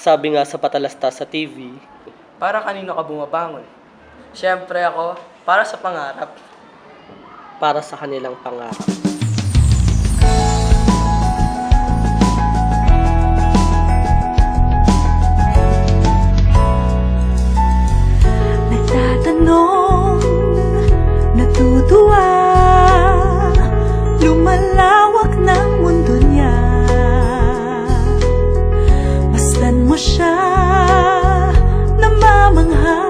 Sabi nga sa Patalasta sa TV, Para kanino ka bumabangon? Siyempre ako, para sa pangarap. para sa kanilang pangarap. Nagtatanong, natutuwa, lumalawak ng mundo niya. Masdan mo siya, namamangha,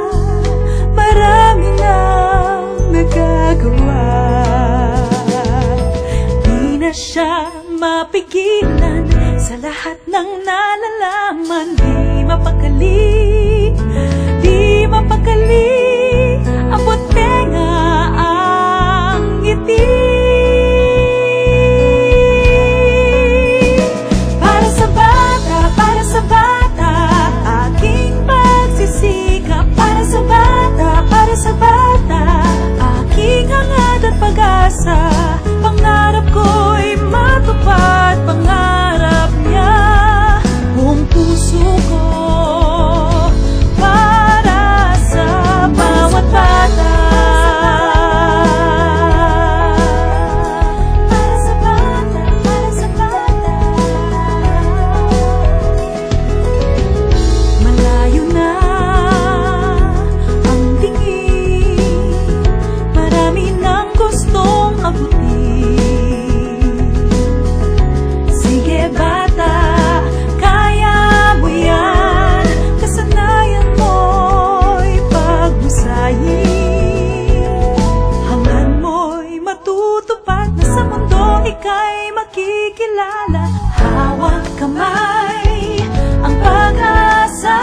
marami nang nagagawa. Di na siya mapigilan sa lahat ng nalalaman. Di mapakali, di mapakali, abot tenga ang ngiti. Para sa bata, aking pagsisikap. Para sa bata, aking hangad at pag-asa. Pangarap ko'y matupad, pangarap niya, buong puso ko. Para sa bawat bata, para sa bata, para sa bata. Malayo na ang tingin, marami nang gustong abutin. Sige bata, kaya mo yan, kasanayan mo'y pagbusayin. Hangad mo'y matutupad na sa mundo ika'y makikilala. Hawak kamay, ang pag-asa,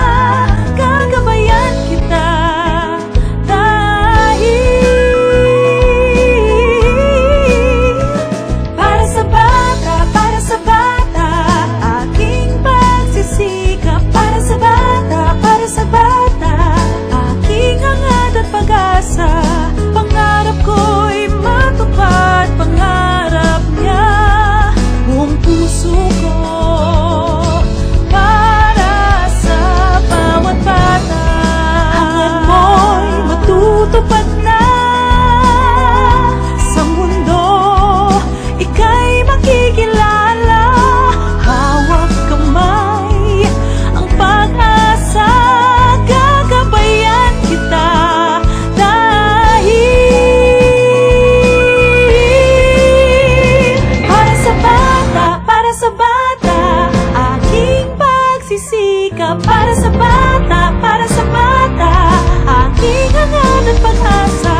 gagabayan kita. Dahil para sa bata, aking pagsisikap. Para sa bata, aking hangad at pag-asa. Pangarap ko'y matupad, pangarap niya, buong puso ko. Para sa bawat bata, hangad mo'y matutupad na. Sa mundo, ika'y makikilala. Hawak kamay, ang pag-asa, gagabayan kita. Dahil para sa bata, aking pagsisikap. Para sa bata, aking hangad at pag-asa.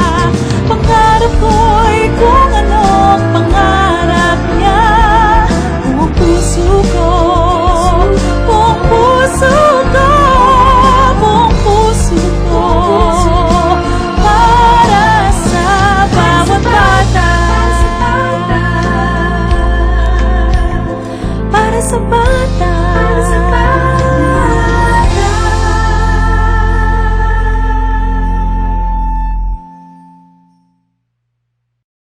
Pangarap ko'y kung ano'ng pangarap niya, buong puso ko, buong puso ko, buong puso ko. Para sa bawat bata, para sa bata.